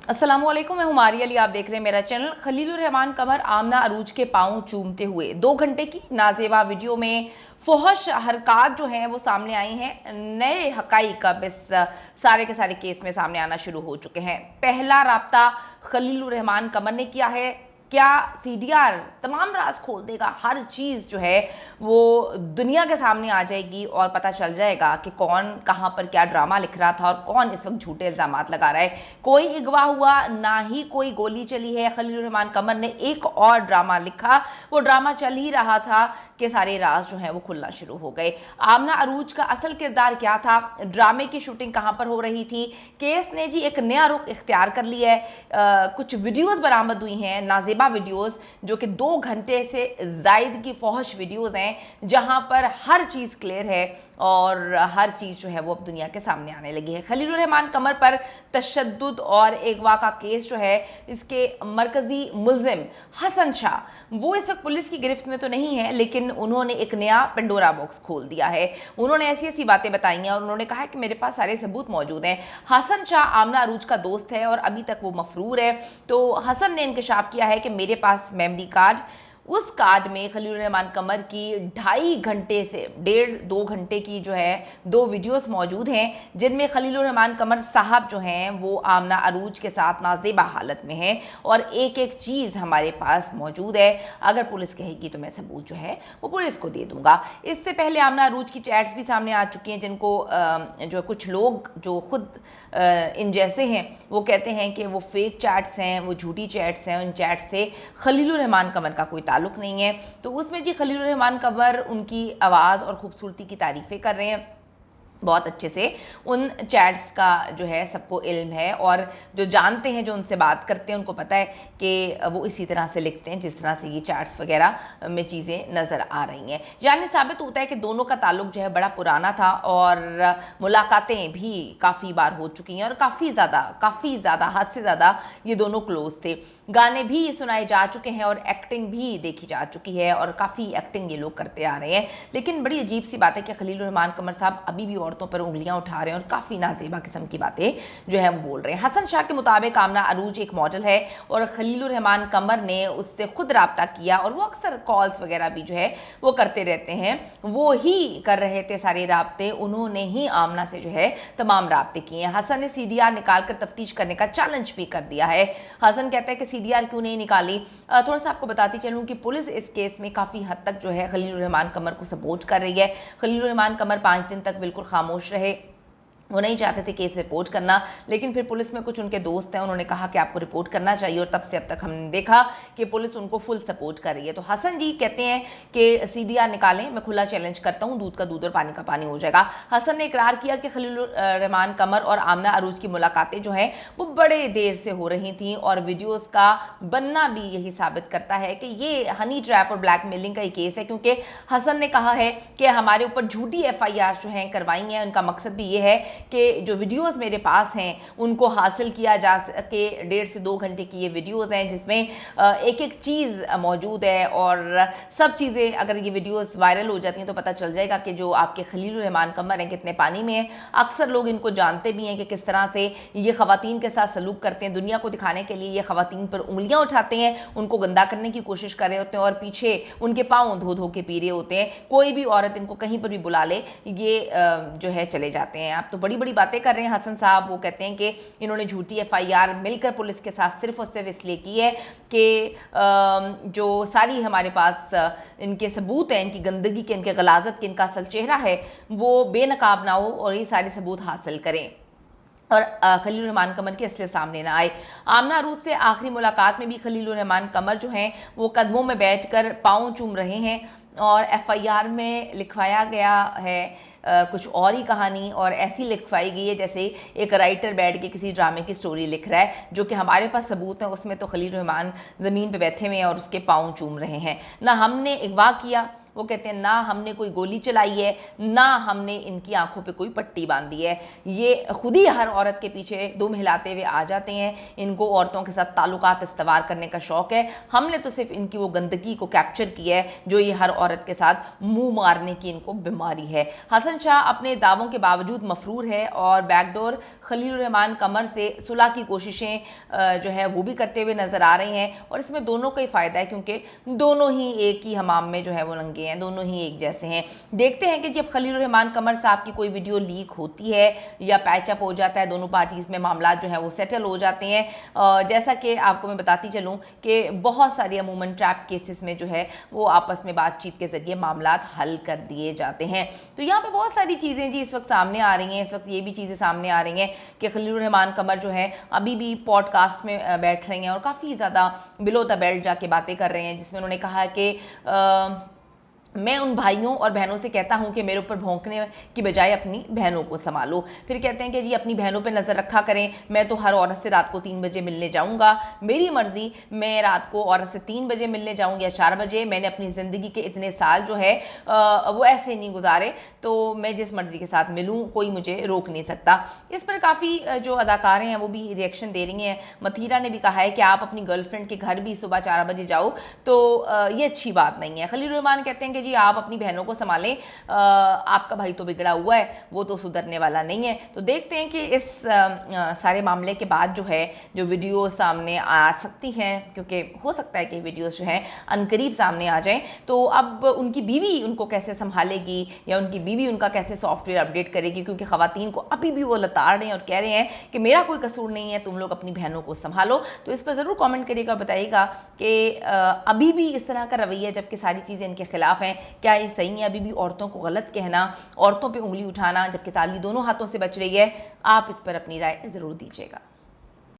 अस्सलामुअलैकुम, मैं हुमारी अली। आप देख रहे हैं मेरा चैनल। खलीलुर रहमान कमर आमना अरूज के पांव चूमते हुए 2 घंटे की नाजेबा वीडियो में फौहश हरकत जो हैं वो सामने आई हैं। नए हकाइक अब इस सारे के सारे केस में सामने आना शुरू हो चुके हैं। पहला राब्ता खलीलुर रहमान कमर ने किया है। क्या सीडीआर तमाम राज खोल देगा? हर चीज़ जो है वो दुनिया के सामने आ जाएगी और पता चल जाएगा कि कौन कहाँ पर क्या ड्रामा लिख रहा था और कौन इस वक्त झूठे इल्ज़ामात लगा रहा है। कोई अगवा हुआ ना ही कोई गोली चली है। खलीलुर रहमान कमर ने एक और ड्रामा लिखा, वो ड्रामा चल ही रहा था कि सारे राज जो है वो खुलना शुरू हो गए। आमना अरूज का असल किरदार क्या था? ड्रामे की शूटिंग कहाँ पर हो रही थी? केस ने जी एक नया रुख इख्तियार कर लिया है। कुछ वीडियोस बरामद हुई हैं, नाजेबा वीडियोस, जो कि 2 घंटे से जायद की फौहश वीडियोस हैं, जहां पर हर चीज़ क्लियर है और हर चीज़ जो है वो अब दुनिया के सामने आने लगी है। खलीलुर रहमान कमर पर तशद्दुद और अगवा का केस जो है, इसके मरकज़ी मुल्ज़िम हसन शाह वो इस वक्त पुलिस की गिरफ्त में तो नहीं है, लेकिन उन्होंने एक नया पेंडोरा बॉक्स खोल दिया है। उन्होंने ऐसी ऐसी बातें बताई हैं और उन्होंने कहा है कि मेरे पास सारे सबूत मौजूद हैं। हसन शाह आमना अरूज का दोस्त है और अभी तक वो मफरूर है। तो हसन ने इंकशाफ किया है कि मेरे पास मेमोरी कार्ड, उस कार्ड में खलीलुर रहमान कमर की 2.5 घंटे से 1.5-2 घंटे की जो है 2 वीडियोस मौजूद हैं, जिनमें खलीलुर रहमान कमर साहब जो हैं वो आमना अरूज के साथ नाजेबा हालत में हैं और एक एक चीज़ हमारे पास मौजूद है। अगर पुलिस कहेगी तो मैं सबूत जो है वो पुलिस को दे दूंगा। इससे पहले आमना अरूज की चैट्स भी सामने आ चुकी हैं, जिनको जो कुछ लोग जो खुद इन जैसे हैं वो कहते हैं कि वो फेक चैट्स हैं, वो झूठी चैट्स हैं। उन चैट से खलीलुर रहमान कमर का कोई ताल्लुक नहीं है। तो उसमें जी खलीलुर रहमान कमर उनकी आवाज़ और ख़ूबसूरती की तारीफ़ें कर रहे हैं बहुत अच्छे से। उन चैट्स का जो है सबको इल्म है और जो जानते हैं, जो उनसे बात करते हैं, उनको पता है कि वो इसी तरह से लिखते हैं जिस तरह से ये चैट्स वगैरह में चीज़ें नज़र आ रही हैं। यानी साबित होता है कि दोनों का ताल्लुक जो है बड़ा पुराना था और मुलाकातें भी काफ़ी बार हो चुकी हैं और काफ़ी ज़्यादा हद से ज़्यादा ये दोनों क्लोज थे। गाने भी सुनाए जा चुके हैं और एक्टिंग भी देखी जा चुकी है और काफ़ी एक्टिंग ये लोग करते आ रहे हैं। लेकिन बड़ी अजीब सी बात है कि खलीलुर रहमान कमर साहब अभी भी औरतों पर उंगलियां उठा रहे हैं और काफ़ी नाजेबा किस्म की बातें जो है वो बोल रहे हैं। हसन शाह के मुताबिक आमना अरूज एक मॉडल है और खलीलुर रहमान कमर ने उससे खुद रब्ता किया और वो अक्सर कॉल्स वगैरह भी जो है वो करते रहते हैं। वो ही कर रहे थे सारे राब्ते, उन्होंने ही आमना से जो है तमाम राब्ते किए हैं। हसन ने सीडीआर निकाल कर तफ्तीश करने का चैलेंज भी कर दिया है। हसन कहता है कि सीडीआर क्यों नहीं निकाली। थोड़ा सा आपको बताती चलूँ कि पुलिस इस केस में काफ़ी हद तक जो है खलीलुर रहमान कमर को सपोर्ट कर रही है। खलीलुर रहमान कमर 5 दिन तक बिल्कुल खामोश रहे, वो नहीं चाहते थे केस रिपोर्ट करना, लेकिन फिर पुलिस में कुछ उनके दोस्त हैं, उन्होंने कहा कि आपको रिपोर्ट करना चाहिए और तब से अब तक हमने देखा कि पुलिस उनको फुल सपोर्ट कर रही है। तो हसन जी कहते हैं कि सीडीआर निकालें, मैं खुला चैलेंज करता हूं, दूध का दूध और पानी का पानी हो जाएगा। हसन ने इकरार किया कि खलीलुर रहमान कमर और आमना अरूज की मुलाकातें जो हैं वो बड़े देर से हो रही थी और वीडियोज़ का बनना भी यही साबित करता है कि ये हनी ट्रैप और ब्लैकमेलिंग का ही केस है, क्योंकि हसन ने कहा है कि हमारे ऊपर झूठी FIR जो हैं करवाई हैं। उनका मकसद भी ये है कि जो वीडियोस मेरे पास हैं उनको हासिल किया जा सके। 1.5 से 2 घंटे की ये वीडियोस हैं जिसमें एक एक चीज़ मौजूद है और सब चीज़ें, अगर ये वीडियोस वायरल हो जाती हैं तो पता चल जाएगा कि जो आपके खलीलुर रहमान कमर हैं कितने पानी में हैं। अक्सर लोग इनको जानते भी हैं कि किस तरह से ये ख़वातीन के साथ सलूक करते हैं। दुनिया को दिखाने के लिए ये ख़वातीन पर उंगलियाँ उठाते हैं, उनको गंदा करने की कोशिश कर रहे होते हैं और पीछे उनके पाँव धो धो के पी रहे होते हैं। कोई भी औरत इनको कहीं पर भी बुला ले, ये जो है चले जाते हैं। आप तो बड़ी बड़ी बातें कर रहे हैं हसन साहब। वो कहते हैं कि इन्होंने झूठी FIR मिलकर पुलिस के साथ सिर्फ और सिर्फ इसलिए की है कि जो सारी हमारे पास इनके सबूत हैं, इनकी गंदगी के, इनके गलाजत के, इनका असल चेहरा है वो बेनकाब ना हो और ये सारे सबूत हासिल करें और खलीलुर रहमान कमर की असलियत सामने ना आए। आमना अरूज से आखिरी मुलाकात में भी खलीलुर रहमान कमर जो हैं वो कदमों में बैठकर पाँव चूम रहे हैं और FIR में लिखवाया गया है कुछ और ही कहानी और ऐसी लिखवाई गई है जैसे एक राइटर बैठ के किसी ड्रामे की स्टोरी लिख रहा है। जो कि हमारे पास सबूत है उसमें तो खलीलुर रहमान ज़मीन पे बैठे हुए हैं और उसके पाँव चूम रहे हैं। ना हमने अगवा किया, वो कहते हैं, ना हमने कोई गोली चलाई है, ना हमने इनकी आंखों पे कोई पट्टी बांधी है। ये खुद ही हर औरत के पीछे दुम हिलाते हुए आ जाते हैं। इनको औरतों के साथ ताल्लुकात इस्तवार करने का शौक़ है। हमने तो सिर्फ इनकी वो गंदगी को कैप्चर किया है जो ये हर औरत के साथ मुंह मारने की इनको बीमारी है। हसन शाह अपने दावों के बावजूद मफरूर है और बैकडोर खलीलुर-रहमान कमर से सुलह की कोशिशें जो है वो भी करते हुए नज़र आ रही हैं। और इसमें दोनों का ही फ़ायदा है, क्योंकि दोनों ही एक ही हमाम में जो है वो नंगे हैं, दोनों ही एक जैसे हैं। देखते हैं कि जब खलीलुर-रहमान कमर साहब की कोई वीडियो लीक होती है या पैचअप हो जाता है, दोनों पार्टीज़ में मामला जो है वो सेटल हो जाते हैं। जैसा कि आपको मैं बताती चलूँ कि बहुत सारी अमूमन ट्रैप केसेस में जो है वो आपस में बातचीत के ज़रिए मामलात हल कर दिए जाते हैं। तो यहाँ पे बहुत सारी चीज़ें जी इस वक्त सामने आ रही हैं। इस वक्त ये भी चीज़ें सामने आ रही हैं कि खलीलुर-रहमान कमर जो है अभी भी पॉडकास्ट में बैठ रही हैं और काफ़ी ज़्यादा बिलो द बेल्ट जाके बातें कर रहे हैं, जिसमें उन्होंने कहा कि मैं उन भाइयों और बहनों से कहता हूं कि मेरे ऊपर भौंकने की बजाय अपनी बहनों को संभालो। फिर कहते हैं कि जी अपनी बहनों पे नज़र रखा करें, मैं तो हर औरत से रात को 3 बजे मिलने जाऊंगा, मेरी मर्जी, मैं रात को औरत से 3 बजे मिलने जाऊँ या 4 बजे, मैंने अपनी ज़िंदगी के इतने साल जो है वो ऐसे नहीं गुजारे, तो मैं जिस मर्जी के साथ मिलूँ कोई मुझे रोक नहीं सकता। इस पर काफ़ी जो अदाकारें हैं वो भी रिएक्शन दे रही हैं। मथीरा ने भी कहा है कि आप अपनी गर्लफ्रेंड के घर भी सुबह 4 बजे जाओ तो ये अच्छी बात नहीं है। खलीलुर-रहमान कहते हैं कि जी आप अपनी बहनों को संभालें, आपका भाई तो बिगड़ा हुआ है, वो तो सुधरने वाला नहीं है। तो देखते हैं कि इस सारे मामले के बाद जो है जो वीडियो सामने आ सकती हैं, क्योंकि हो सकता है कि वीडियोस जो हैं अनकरीब सामने आ जाएं, तो अब उनकी बीवी उनको कैसे संभालेगी या उनकी बीवी उनका कैसे सॉफ्टवेयर अपडेट करेगी, क्योंकि ख़वातीन को अभी भी वो लताड़ रहे हैं और कह रहे हैं कि मेरा कोई कसूर नहीं है, तुम लोग अपनी बहनों को संभालो। तो इस पर ज़रूर कॉमेंट करिएगा और बताइएगा कि अभी भी इस तरह का रवैया, जबकि सारी चीज़ें इनके खिलाफ हैं, क्या ये सही है अभी भी औरतों को गलत कहना, औरतों पे उंगली उठाना, जबकि ताली दोनों हाथों से बच रही है? आप इस पर अपनी राय ज़रूर दीजिएगा।